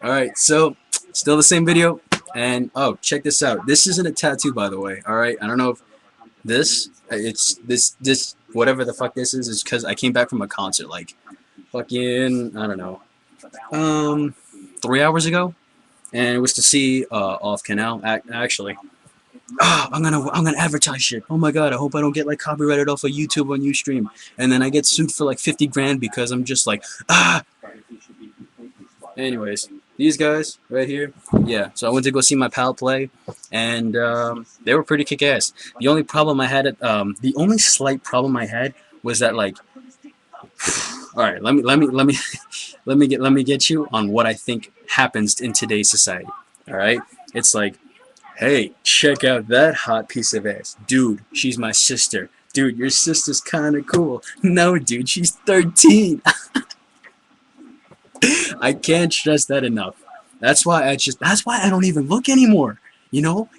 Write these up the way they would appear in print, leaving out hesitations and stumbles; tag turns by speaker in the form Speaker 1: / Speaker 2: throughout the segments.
Speaker 1: Alright, so still the same video. And oh, check this out. This isn't a tattoo, by the way. Alright, I don't know if it's this whatever the fuck this is because I came back from a concert like fucking I don't know 3 hours ago, and it was to see Off Canal actually. I'm gonna advertise shit. Oh my god, I hope I don't get like copyrighted off of YouTube on Ustream, and then I get sued for like 50 grand because I'm just like ah. Anyways, these guys right here, yeah. So I went to go see my pal play, and they were pretty kick ass. The only slight problem I had was that like, all right, let me let me get you on what I think happens in today's society. All right, it's like, hey, check out that hot piece of ass, dude. She's my sister. Dude, your sister's kind of cool. No, dude, she's 13. I can't stress that enough. That's why I don't even look anymore. You know,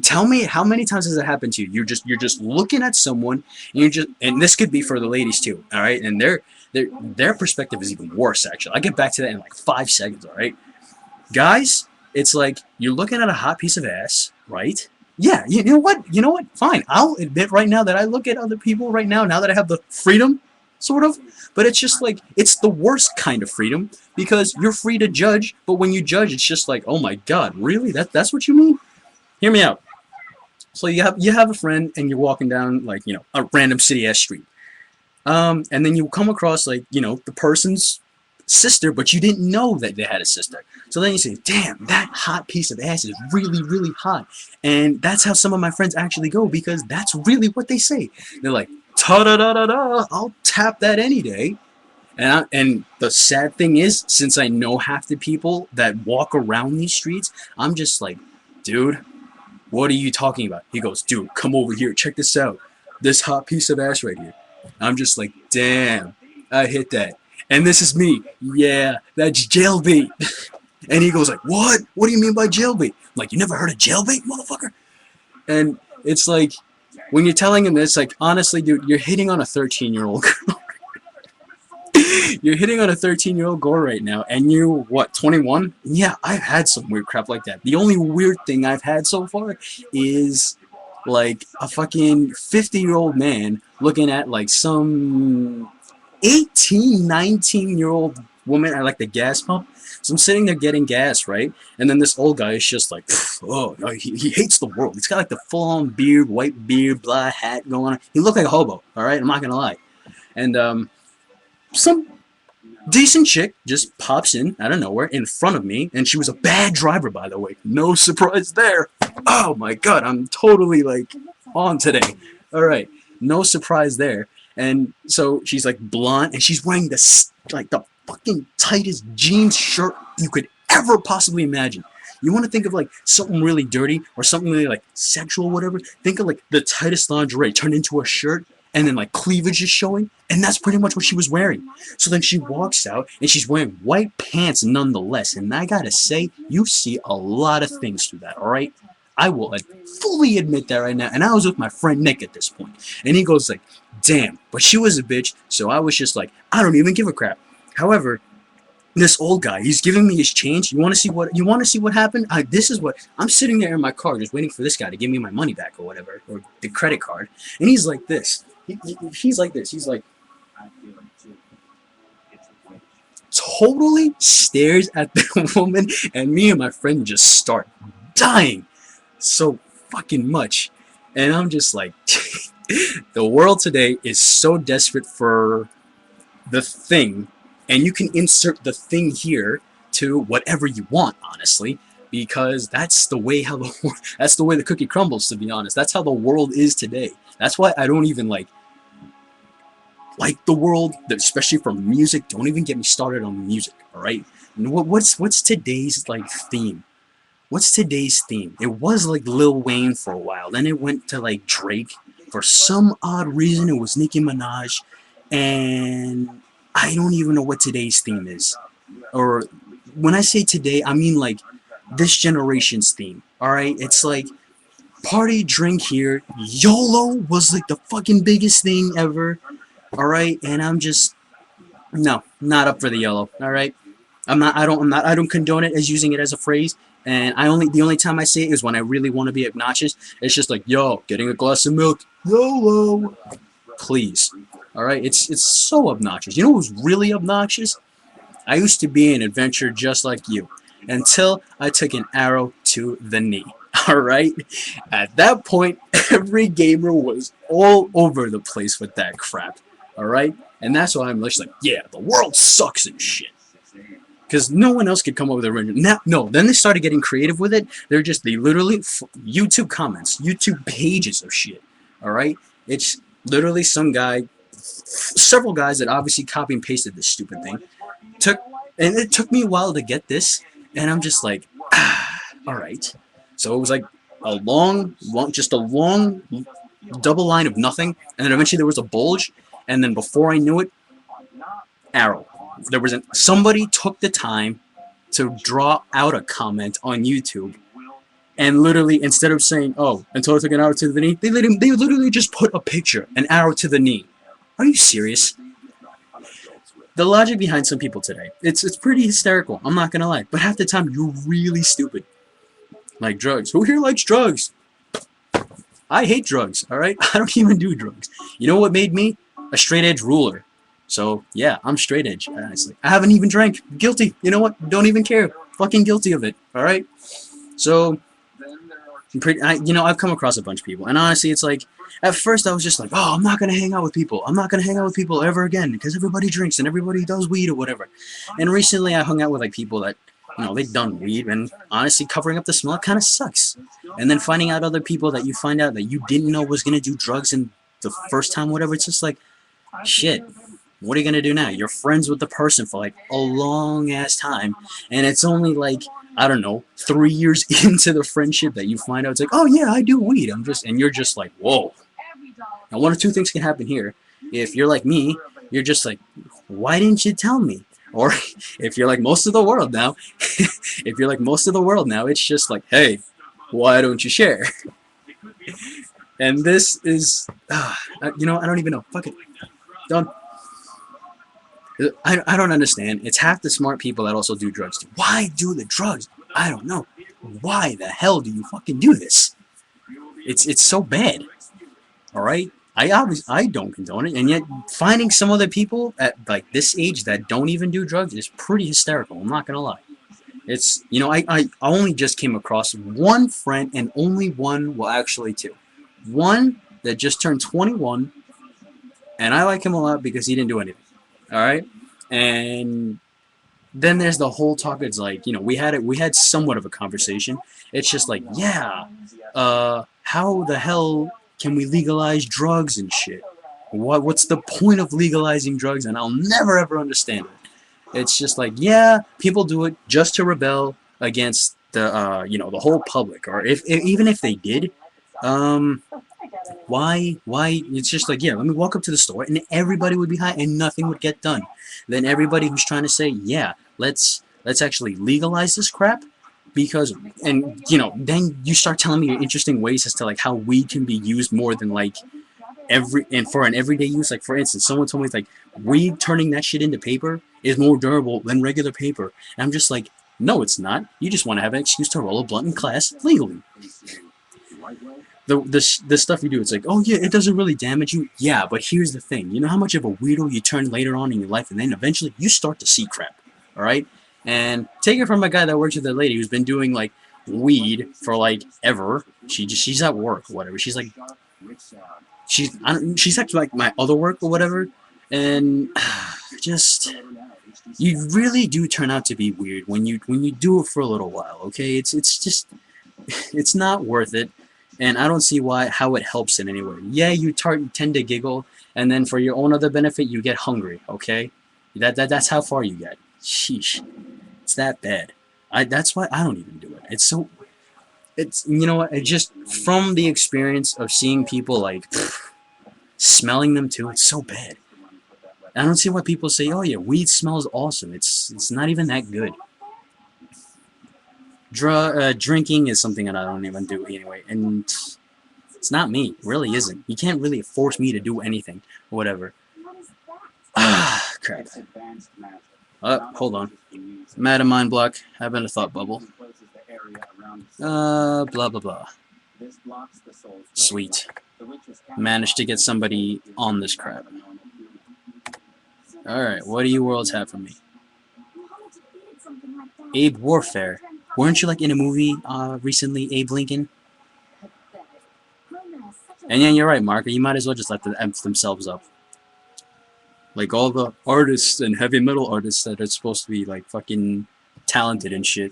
Speaker 1: tell me how many times has it happened to you? You're just looking at someone, and and this could be for the ladies too. All right, and their perspective is even worse. Actually, I will get back to that in like 5 seconds. All right, guys, it's like you're looking at a hot piece of ass, right? Yeah, you know what? You know what? Fine. I'll admit right now that I look at other people right now that I have the freedom, sort of. But it's just like, it's the worst kind of freedom because you're free to judge, but when you judge, it's just like, oh my god, really? That's what you mean? Hear me out. So you have a friend and you're walking down like a random city ass street, and then you come across like the person's sister, but you didn't know that they had a sister. So then you say, damn, that hot piece of ass is really, really hot. And that's how some of my friends actually go because that's really what they say. They're like, ta da da da da, I'll tap that any day. And the sad thing is, since I know half the people that walk around these streets, I'm just like, dude, what are you talking about? He goes, dude, come over here, check this out. This hot piece of ass right here. I'm just like, damn, I hit that. And this is me. Yeah, that's jailbait. And he goes like, what? What do you mean by jailbait? I'm like, you never heard of jailbait, motherfucker? And it's like, when you're telling him this, like, honestly, dude, you're hitting on a 13-year-old girl. You're hitting on a 13-year-old girl right now, and you're, what, 21? Yeah, I've had some weird crap like that. The only weird thing I've had so far is, like, a fucking 50-year-old man looking at, like, some 18, 19-year-old woman at, like, the gas pump. So I'm sitting there getting gas, right? And then this old guy is just like, oh, no, he hates the world. He's got, like, the full-on beard, white beard, blah, hat going on. He looked like a hobo, all right? I'm not going to lie. And, some decent chick just pops in out of nowhere in front of me, and she was a bad driver, by the way. No surprise there. Oh my god, I'm totally like on today. All right, no surprise there. And so she's like blonde, and she's wearing this like the fucking tightest jeans shirt you could ever possibly imagine. You want to think of like something really dirty or something really like sexual, whatever. Think of like the tightest lingerie turned into a shirt, and then like cleavage is showing, and that's pretty much what she was wearing. So then she walks out, and she's wearing white pants nonetheless, and I gotta say, you see a lot of things through that, alright? I will fully admit that right now, and I was with my friend Nick at this point, and he goes like, damn, but she was a bitch, so I was just like, I don't even give a crap. However, this old guy, he's giving me his change. You want to see what happened? This is what I'm sitting there in my car just waiting for this guy to give me my money back or whatever, or the credit card, and he's like this. He's like this. He's like totally stares at the woman, and me and my friend just start dying so fucking much. And I'm just like, the world today is so desperate for the thing, and you can insert the thing here to whatever you want, honestly, because that's the way the cookie crumbles. To be honest, that's how the world is today. That's why I don't even like the world, especially for music. Don't even get me started on music. All right, what's today's like theme? What's today's theme? It was like Lil Wayne for a while, then it went to like Drake. For some odd reason, it was Nicki Minaj, and I don't even know what today's theme is. Or when I say today, I mean like this generation's theme. All right, it's like party, drink here. YOLO was like the fucking biggest thing ever. All right, and I'm just no, not up for the yellow. All right, I don't condone it as using it as a phrase. And the only time I say it is when I really want to be obnoxious. It's just like, yo, getting a glass of milk, YOLO, please. All right, it's so obnoxious. You know who's really obnoxious? I used to be an adventurer just like you, until I took an arrow to the knee. All right, at that point, every gamer was all over the place with that crap. All right, and that's why I'm just like, yeah, the world sucks and shit, because no one else could come up with a original. Now, no, then they started getting creative with it. They literally YouTube comments, YouTube pages of shit. All right, it's literally some guy, several guys that obviously copy and pasted this stupid thing. Took and it took me a while to get this, and I'm just like, all right. So it was like just a long double line of nothing, and then eventually there was a bulge, and then before I knew it, arrow. Somebody took the time to draw out a comment on YouTube, and literally instead of saying, "Oh," until I took an arrow to the knee, they literally just put a picture, an arrow to the knee. Are you serious? The logic behind some people today, it's pretty hysterical. I'm not gonna lie, but half the time you're really stupid. Like drugs. Who here likes drugs? I hate drugs. All right, I don't even do drugs. You know what made me a straight edge ruler? So yeah, I'm straight edge. Honestly, I haven't even drank. Guilty. You know what? Don't even care. Fucking guilty of it. All right. So I've come across a bunch of people, and honestly, it's like at first I was just like, oh, I'm not gonna hang out with people. I'm not gonna hang out with people ever again because everybody drinks and everybody does weed or whatever. And recently, I hung out with like people that they've done weed, and honestly, covering up the smell kind of sucks. And then finding out other people that you find out that you didn't know was gonna do drugs in the first time, whatever. It's just like, shit. What are you gonna do now? You're friends with the person for like a long ass time, and it's only like I don't know 3 years into the friendship that you find out it's like, oh yeah, I do weed. And you're just like, whoa. Now one of two things can happen here. If you're like me, you're just like, why didn't you tell me? Or if you're like most of the world now, it's just like, hey, why don't you share? And this is, I don't even know. Fuck it, done. I don't understand. It's half the smart people that also do drugs too. Why do the drugs? I don't know. Why the hell do you fucking do this? It's so bad. All right. I don't condone it, and yet finding some other people at like this age that don't even do drugs is pretty hysterical. I'm not gonna lie. It's I only just came across one friend, and only one, well actually two. One that just turned 21, and I like him a lot because he didn't do anything. All right, and then there's the whole talk. It's like we had somewhat of a conversation. It's just like, yeah, how the hell can we legalize drugs and shit? What's the point of legalizing drugs? And I'll never ever understand it. It's just like, yeah, people do it just to rebel against the whole public, or if even if they did, um why it's just like, yeah, let me walk up to the store and everybody would be high and nothing would get done. Then everybody who's trying to say, yeah, let's actually legalize this crap, because and then you start telling me interesting ways as to like how weed can be used more than like for an everyday use. Like for instance, someone told me like weed, turning that shit into paper is more durable than regular paper. And I'm just like, no, it's not. You just want to have an excuse to roll a blunt in class legally. The stuff you do, it's like, oh yeah, it doesn't really damage you. Yeah, but here's the thing. You know how much of a weirdo you turn later on in your life, and then eventually you start to see crap. All right, and take it from a guy that works with a lady who's been doing like weed for like ever. She's at work or whatever. She's like she's actually like my other work or whatever, and just you really do turn out to be weird when you do it for a little while. Okay, it's just it's not worth it. And I don't see how it helps in any way. Yeah, you tend to giggle, and then for your own other benefit, you get hungry. Okay, that's how far you get. Sheesh, it's that bad. That's why I don't even do it. It's what? It just from the experience of seeing people like smelling them too. It's so bad. I don't see why people say, "Oh yeah, weed smells awesome." It's not even that good. Drinking is something that I don't even do anyway, and it's not me. It really isn't. You can't really force me to do anything or whatever. Ah, crap. Hold on. I'm at a mind block. Having a thought bubble. Blah blah blah. Sweet. Managed to get somebody on this crap. Alright, what do you worlds have for me? Abe Warfare. Weren't you like in a movie recently, Abe Lincoln? And yeah, you're right, Mark. You might as well just let them amp themselves up. Like all the artists and heavy metal artists that are supposed to be like fucking talented and shit.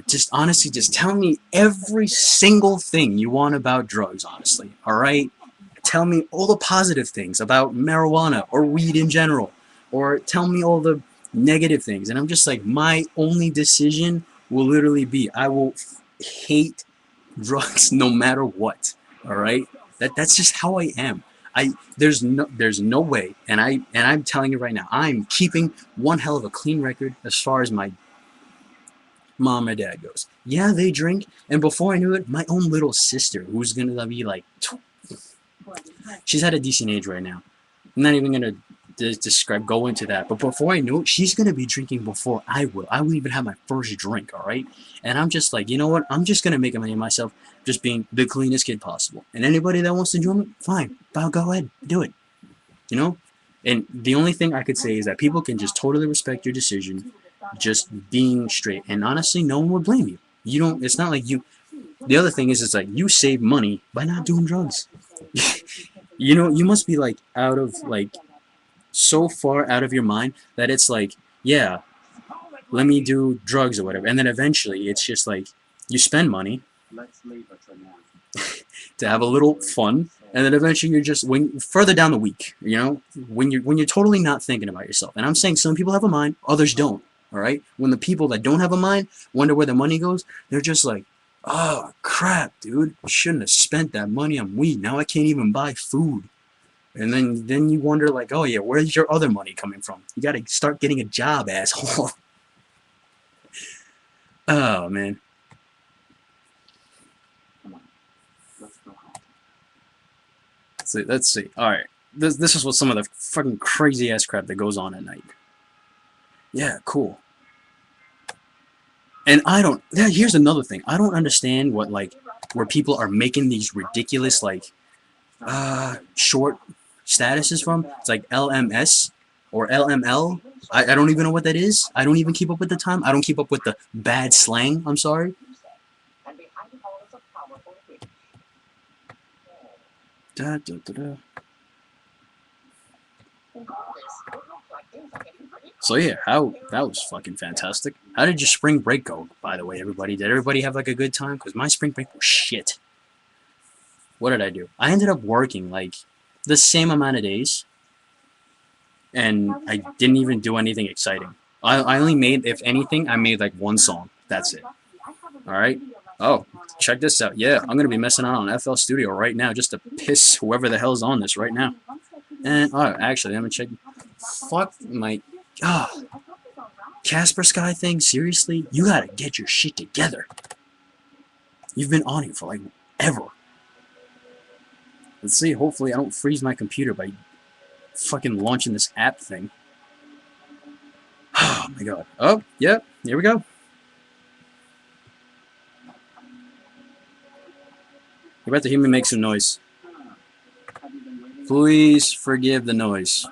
Speaker 1: Just honestly, just tell me every single thing you want about drugs, honestly. Alright? Tell me all the positive things about marijuana or weed in general. Or tell me all the negative things. And I'm just like, my only decision will literally be I will hate drugs no matter what. Alright? That's just how I am. There's no way, and I'm telling you right now, I'm keeping one hell of a clean record as far as my mom and dad goes. Yeah, they drink, and before I knew it, my own little sister, who's gonna be like, she's at a decent age right now. I'm not even gonna go into that, but before I knew it, she's gonna be drinking before I will. I won't even have my first drink, all right? And I'm just like, you know what? I'm just gonna make a name of myself, just being the cleanest kid possible. And anybody that wants to join me, fine, but go ahead, do it. You know? And the only thing I could say is that people can just totally respect your decision, just being straight. And honestly, no one would blame you. You don't. It's not like you. The other thing is, it's like you save money by not doing drugs. You know, you must be like out of like so far out of your mind that it's like, yeah, let me do drugs or whatever, and then eventually it's just like you spend money to have a little fun, and then eventually you're just when further down the week, you know, when you're totally not thinking about yourself. And I'm saying some people have a mind, others don't. All right, when the people that don't have a mind wonder where the money goes, they're just like, oh crap, dude, I shouldn't have spent that money on weed. Now I can't even buy food. And then you wonder like, oh yeah, where's your other money coming from? You got to start getting a job, asshole. Oh man. Let's see. All right, this is what some of the fucking crazy ass crap that goes on at night. Yeah, cool. And I don't. Yeah, here's another thing. I don't understand what like where people are making these ridiculous like short statuses from. It's like LMS or LML. I don't even know what that is. I don't even keep up with the time. I don't keep up with the bad slang. I'm sorry. Da, da, da, da. So yeah, that was fucking fantastic. How did your spring break go, by the way, everybody? Did everybody have like a good time? Because my spring break was shit. What did I do? I ended up working like the same amount of days, and I didn't even do anything exciting. I only made, if anything, I made like one song. That's it. Alright? Oh, check this out. Yeah, I'm gonna be messing around on FL Studio right now just to piss whoever the hell's on this right now. And, oh, actually, let me check. Fuck my... Ah, Casper Sky thing? Seriously? You gotta get your shit together. You've been on it for like ever. Let's see, hopefully I don't freeze my computer by fucking launching this app thing. Oh my god. Oh, yeah, here we go. You're about to hear me make some noise. Please forgive the noise.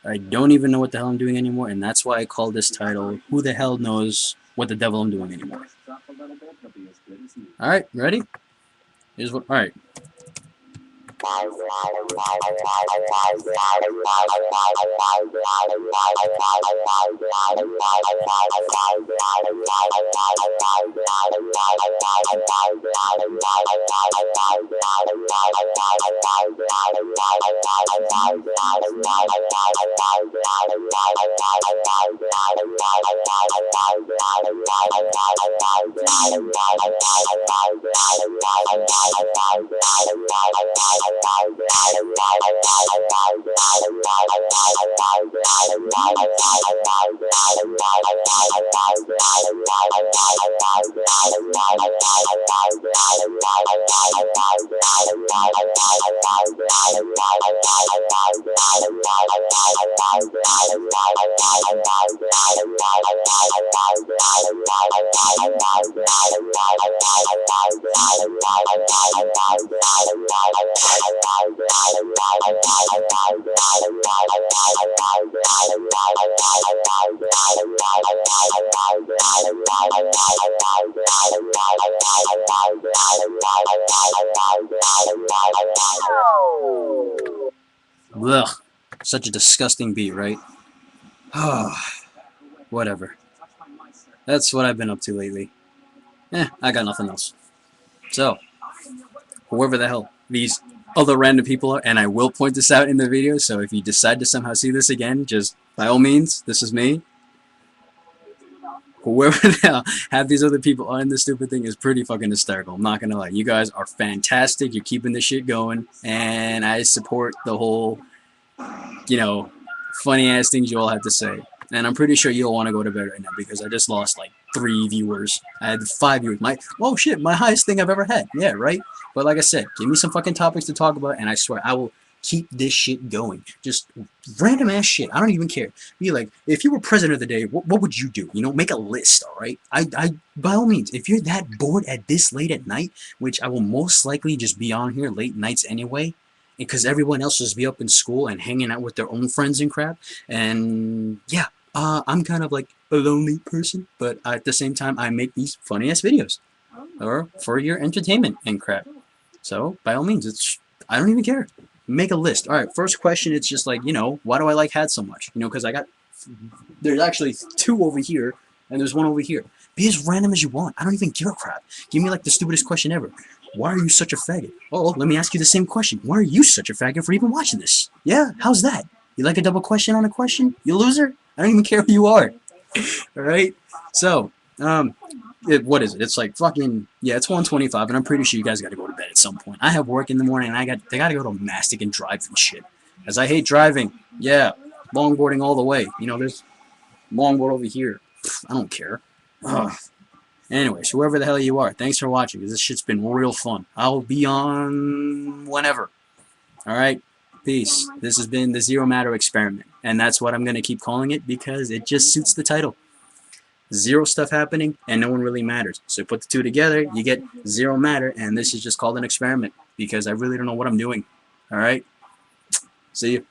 Speaker 1: I don't even know what the hell I'm doing anymore, and that's why I call this title, Who the Hell Knows What the Devil I'm Doing Anymore. Alright, ready? Here's what, alright. Ugh, such a disgusting beat, right? Whatever. That's what I've been up to lately. I got nothing else. So, whoever the hell these other random people are, and I will point this out in the video, so if you decide to somehow see this again, just by all means, this is me. Whoever the hell have these other people on this stupid thing is pretty fucking hysterical. I'm not gonna lie. You guys are fantastic. You're keeping this shit going, and I support the whole, funny ass things you all have to say. And I'm pretty sure you'll want to go to bed right now because I just lost like 3 viewers. I had 5 viewers. My highest thing I've ever had. Yeah, right? But like I said, give me some fucking topics to talk about, and I swear I will keep this shit going. Just random ass shit. I don't even care. Be like, if you were president of the day, what would you do? Make a list, alright? I by all means, if you're that bored at this late at night, which I will most likely just be on here late nights anyway, because everyone else will just be up in school and hanging out with their own friends and crap, and yeah, I'm kind of like a lonely person, but at the same time, I make these funny ass videos, or for your entertainment and crap. So by all means, I don't even care. Make a list. All right, first question. It's just like, why do I like Had so much? Because there's actually 2 over here, and there's 1 over here. Be as random as you want. I don't even give a crap. Give me like the stupidest question ever. Why are you such a faggot? Oh, let me ask you the same question. Why are you such a faggot for even watching this? Yeah, how's that? You like a double question on a question? You loser? I don't even care who you are. Alright? So, what is it? It's like fucking, yeah, it's 1:25, and I'm pretty sure you guys gotta go to bed at some point. I have work in the morning, and they gotta go to Mastic and drive and shit. As I hate driving. Yeah, longboarding all the way. There's longboard over here. I don't care. Ugh. Anyways, whoever the hell you are, thanks for watching, because this shit's been real fun. I'll be on whenever. Alright? Peace. This has been the Zero Matter Experiment, and that's what I'm going to keep calling it, because it just suits the title. Zero stuff happening, and no one really matters. So put the 2 together, you get Zero Matter, and this is just called an experiment, because I really don't know what I'm doing. Alright? See you.